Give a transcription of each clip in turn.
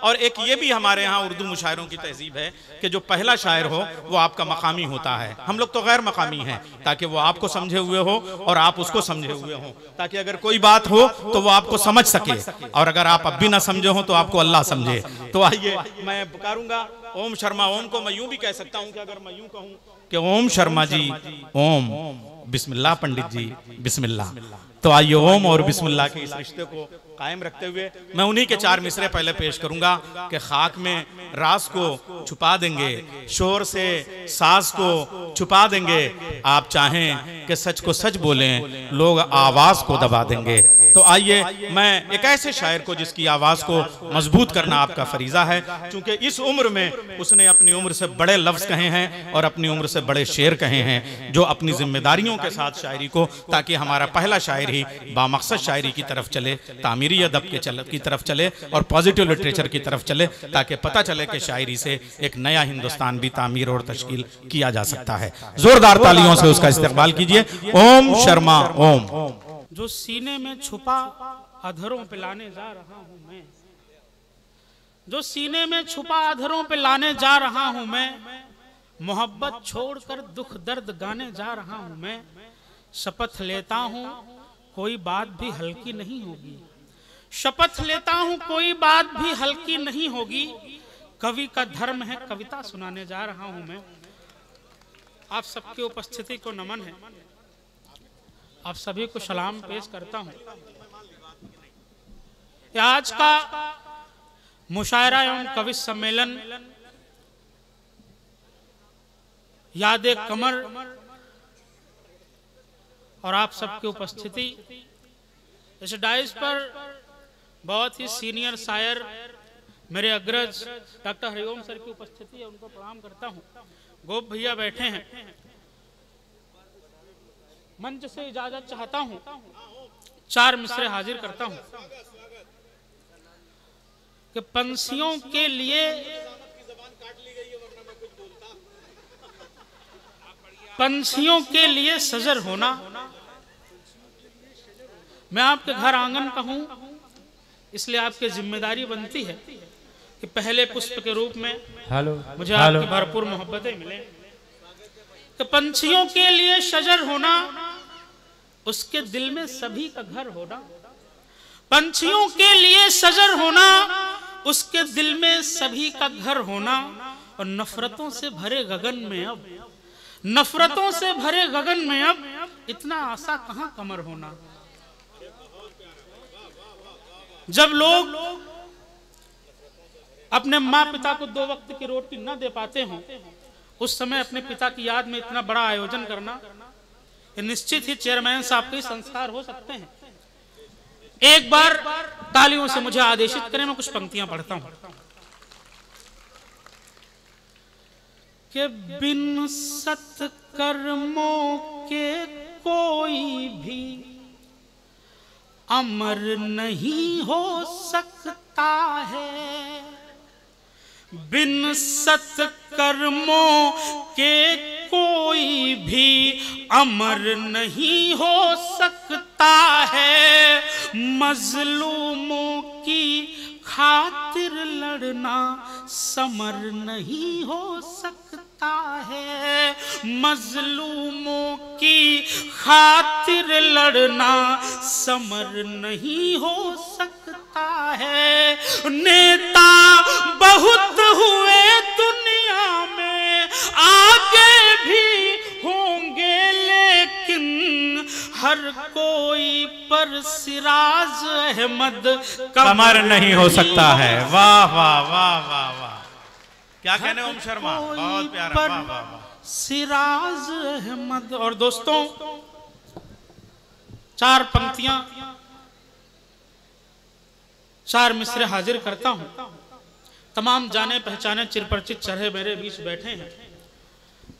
और एक ये भी हमारे यहाँ उर्दू मुशायरों की तहजीब है कि जो पहला शायर हो वो आपका मकामी होता है। हम लोग तो गैर मकामी हैं, ताकि वो आपको समझे हुए हो और आप उसको समझे हुए हो, ताकि अगर कोई बात हो तो वो आपको समझ सके, और अगर आप अब भी ना समझे हो तो आपको अल्लाह समझे। तो आइए मैं पुकारूंगा ओम शर्मा। ओम को मैं यूं भी कह सकता हूं कि अगर मैं यूं कहूं कि ओम शर्मा जी ओम, बिस्मिल्लाह पंडित जी बिस्मिल्लाह। तो आइए ओम और बिस्मिल्लाह के इस रिश्ते को कायम रखते हुए मैं उन्हीं के 4 मिसरे पहले पेश करूंगा कि खाक में राज को छुपा देंगे, शोर से साज को छुपा देंगे, आप चाहें कि सच को सच बोलें, लोग आवाज को दबा देंगे। तो आइए मैं एक ऐसे शायर को जिसकी आवाज को मजबूत करना आपका फरीजा है, क्योंकि इस उम्र में उसने अपनी उम्र से बड़े लफ्ज कहे हैं और अपनी उम्र से बड़े शेर कहे हैं, जो अपनी जिम्मेदारियों के साथ शायरी को, ताकि हमारा पहला शायर ही बामकसद शायरी की तरफ चले, तामीरी अदब की तरफ चले और पॉजिटिव लिटरेचर की तरफ चले, ताकि पता चले कि शायरी से एक नया हिंदुस्तान भी तामीर और तश्कील किया जा सकता है। जोरदार तालियों से उसका इस्तेकबाल कीजिए। ओम शर्मा ओम। जो सीने में छुपा अधरों पे लाने जा रहा हूं मैं, जो सीने में छुपा अधरों पे लाने जा रहा हूं मैं, मोहब्बत छोड़कर दुख दर्द गाने जा रहा हूं मैं, शपथ लेता हूं कोई बात भी हल्की नहीं होगी, शपथ लेता हूं कोई बात भी हल्की नहीं होगी, कवि का धर्म है कविता सुनाने जा रहा हूं मैं। आप सबकी उपस्थिति को नमन है, आप सभी को सलाम पेश करता हूं। आज का मुशायरा एवं कवि सम्मेलन याद कमर और आप सबकी उपस्थिति, इस डाइस पर बहुत ही सीनियर शायर मेरे अग्रज डॉक्टर हरिओम सर की उपस्थिति है, उनको प्रणाम करता हूं। गोप भैया बैठे हैं, मंच से इजाजत चाहता हूं, 4 मिसरे हाजिर करता हूं कि पंछियों के लिए, पंछियों के लिए सजर होना। मैं आपके घर आंगन का हूं, इसलिए आपकी जिम्मेदारी बनती है कि पहले पुष्प के रूप में मुझे आपकी भरपूर मोहब्बतें मिले। कि पंछियों के लिए सजर होना, उसके दिल में सभी का घर होना, पंछियों के लिए सजर होना, उसके दिल में सभी का घर होना, और नफरतों से भरे गगन में अब, नफरतों से भरे गगन में अब इतना आशा कहां कमर होना। जब लोग अपने माँ पिता को 2 वक्त की रोटी न दे पाते हों, उस समय अपने पिता की याद में इतना बड़ा आयोजन करना, ये निश्चित ही चेयरमैन साहब के संस्कार हो सकते हैं। एक बार तालियों से मुझे आदेशित करें, मैं कुछ पंक्तियां पढ़ता हूं। कि बिन सत्कर्मों के कोई भी अमर नहीं हो सकता है, बिन सत्कर्मों के कोई भी अमर नहीं हो सकता है, मजलूमों की खातिर लड़ना समर नहीं हो सकता है, मजलूमों की खातिर लड़ना समर नहीं हो सकता है। नेता बहुत हुए दुनिया में, आगे भी होंगे, लेकिन हर कोई पर सिराज अहमद कमर नहीं हो सकता है। वाह वाह वाह वाह वाह, क्या कहने ओम शर्मा, बहुत प्यारा, वाह वाह वाह। सिराज अहमद। और दोस्तों 4 पंक्तियां, 4 मिसरे हाजिर करता हूं। तमाम जाने पहचाने चिरपरिचित चरहे मेरे बीच बैठे हैं,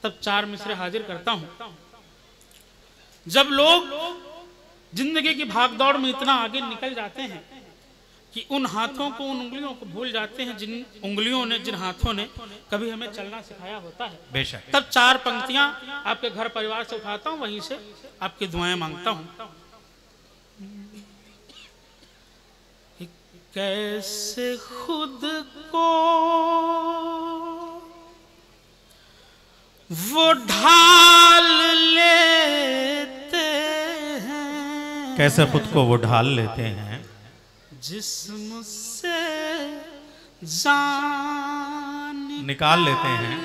तब 4 मिसरे हाजिर करता हूं। जब लोग जिंदगी की भागदौड़ में इतना आगे निकल जाते हैं कि उन हाथों को, उन उंगलियों को भूल जाते हैं जिन उंगलियों ने, जिन हाथों ने कभी हमें चलना सिखाया होता है, बेशक। तब 4 पंक्तियां आपके घर परिवार से उठाता हूं, वहीं से आपकी दुआएं मांगता हूं। कैसे खुद को वो ढाल लेते हैं। कैसे खुद को वो ढाल लेते हैं? जिस्म से जान निकाल लेते हैं।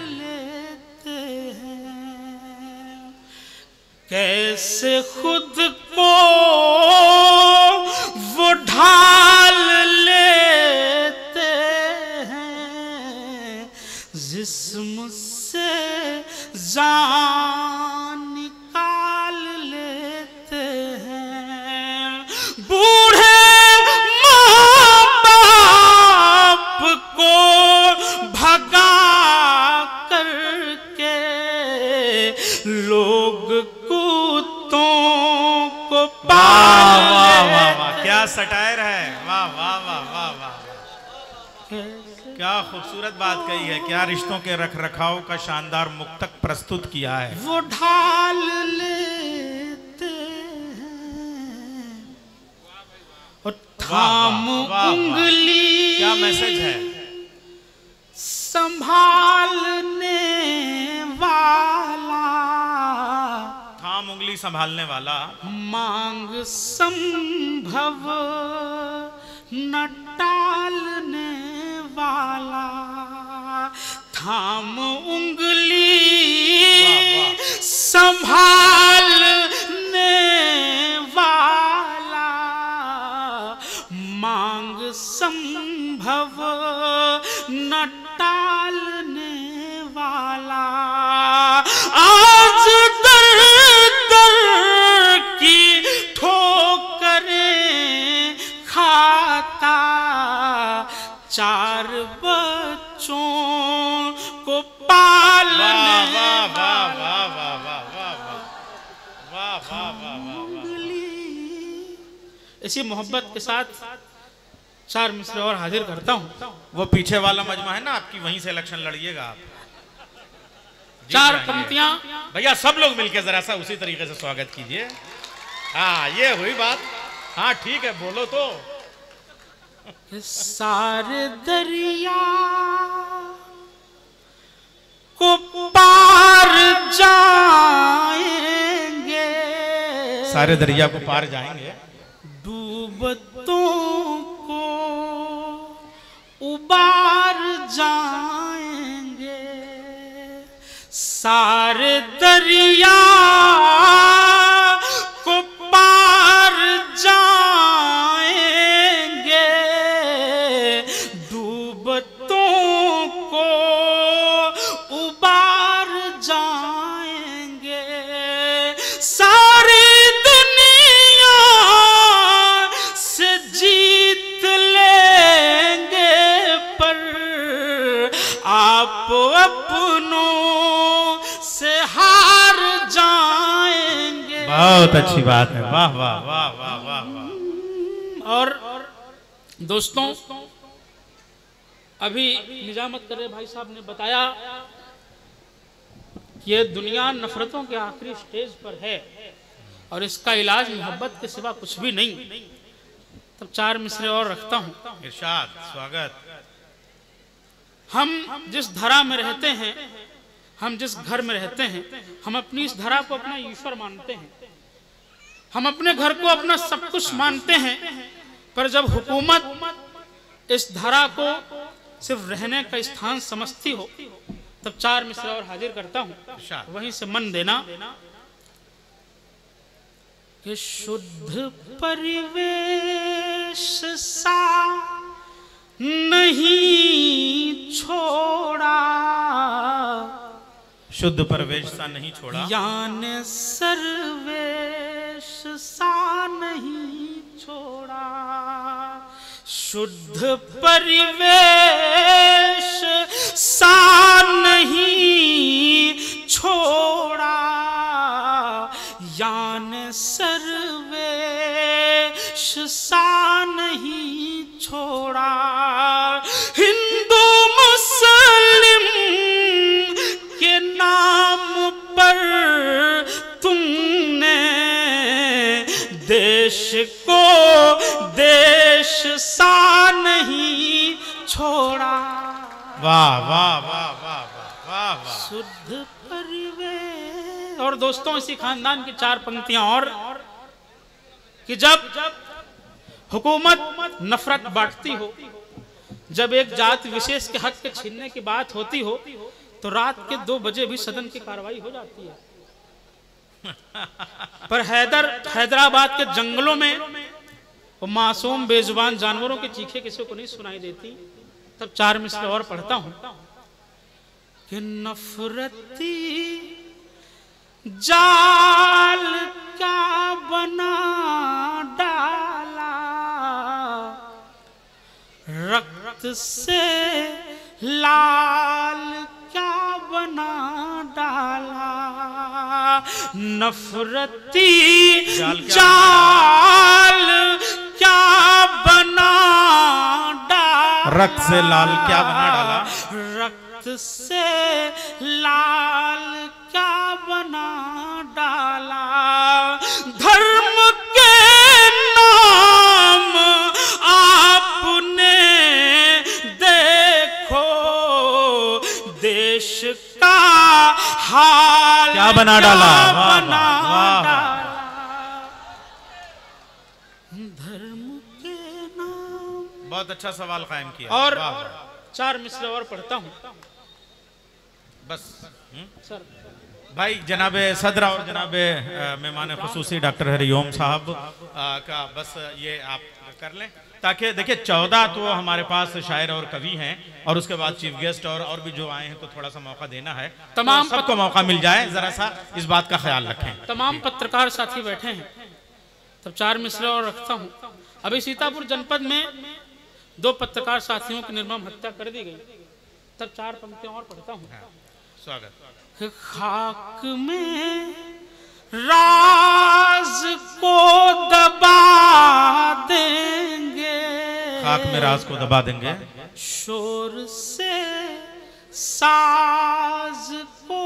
कैसे खुद को वो ढाल लेते हैं, जिस्म से जान निकाल लेते हैं। बूढ़े माँ बाप को भगा करके लोग कुत्तों को पाल लेते। क्या सटायर है, वाह वाह वाह वाह वाह, क्या खूबसूरत बात कही है, क्या रिश्तों के रख रखाव का शानदार मुक्तक प्रस्तुत किया है। वो ढाल लेते हैं और थाम उंगली, क्या मैसेज है। संभालने वाला, थाम उंगली संभालने वाला, मांग संभव न टालने वाला। थाम उंगली संभालने वाला, मांग संभव न टालने वाला। आज दर दर की ठोकरें खाता, चार बच्चों को पालने। वाह वाह वाह वाह वाह वाह वाह वाह वाह। इसी मोहब्बत के साथ चार मिसरे और हाजिर करता हूँ। वो पीछे वाला मजमा है ना आपकी, वहीं से इलेक्शन लड़िएगा आप। चार पंक्तियां भैया सब लोग मिलके जरा सा उसी तरीके से स्वागत कीजिए। हाँ ये हुई बात। हाँ ठीक है, बोलो तो। सारे दरिया को पार जाएंगे, सारे दरिया को पार जाएंगे, डूबतों को उबार जाएंगे। सारे दरिया को पार जाएंगे, डूबतों को उबार जाएंगे। सारी दुनिया से जीत लेंगे, पर आप अपनों से हार जाएंगे। बहुत अच्छी बात है, वाह वाह वाह वाह वाह वाह। और दोस्तों, अभी निजामत करे भाई साहब ने बताया कि ये दुनिया नफरतों के आखिरी स्टेज पर है और इसका इलाज मोहब्बत के सिवा कुछ भी नहीं। तब चार मिसरे और रखता हूं। इरशाद, स्वागत। हम जिस धरा में रहते हैं, हम जिस घर में रहते हैं, हम अपनी इस धरा को अपना ईश्वर मानते हैं, हम अपने घर को अपना सब कुछ मानते हैं। पर जब हुकूमत इस धरा को सिर्फ रहने का स्थान समझती हो, तब चार मिसरा और हाजिर करता हूं, वहीं से मन देना कि शुद्ध परिवेश सा नहीं छोड़ा, शुद्ध परिवेश सा नहीं छोड़ा, यान सर्वेश सा नहीं छोड़ा। शुद्ध परिवेश सा नहीं छोड़ा, यान सर्वेश सा नहीं छोड़ा। हिंदू मुस्लिम के नाम पर तुमने देश को देश सा नहीं छोड़ा। वाह वाह वाह वाह वाह वाह। शुद्ध परिवेश। और दोस्तों इसी खानदान की 4 पंक्तियां और कि जब हुकूमत नफरत बांटती हो, जब एक जात विशेष के हक के छीनने की बात होती हो, तो रात के 2 बजे भी सदन की कार्रवाई हो जाती है। पर हैदराबाद के जंगलों में वो मासूम बेजुबान जानवरों की चीखें किसी को नहीं सुनाई देती। तब 4 मिसरे और पढ़ता हूं कि नफरती जाल क्या बना डाला, रक्त से लाल क्या बना डाला, नफरती जाल क्या बना डाला, रक्त से लाल क्या बना डाला, रक्त से लाल क्या बना डाला, धर्म के नाम आपने देखो देश का हाल क्या बना डाला, बना डाला, धर्म के नाम। बहुत अच्छा सवाल कायम किया। और वाह, वाह। 4 मिसरे और पढ़ता हूं बस सर। भाई जनाबे सदर और जनाबे मेहमान खुसूसी डॉक्टर हरिओम साहब का बस ये आप कर लें, ताकि देखिए 14 तो हमारे पास शायर और कवि हैं, और उसके बाद चीफ गेस्ट और भी जो आए हैं तो थोड़ा सा मौका देना है, तमाम तो सबको मौका मिल जाए, जरा सा इस बात का ख्याल रखें। तमाम पत्रकार साथी बैठे हैं, तब 4 मिसरे और रखता हूं। अभी सीतापुर जनपद में 2 पत्रकार साथियों की निर्मम हत्या कर दी गई, तब 4 पंक्तियां और पढ़ता हूं। स्वागत। खाक में राज को दबा देंगे, खाक में राज को दबा देंगे, शोर से साज को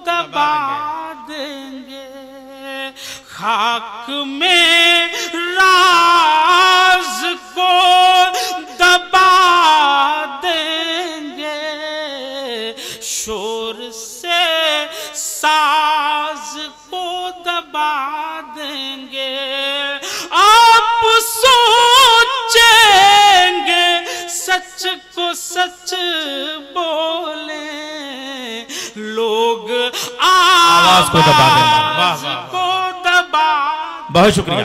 दबा देंगे, खाक में राज को दबा देंगे, शोर से साज को दबा देंगे, आप सोचेंगे सच को सच बोले, लोग आवाज को दबा देंगे। वाह वाह, को दबा। बहुत शुक्रिया।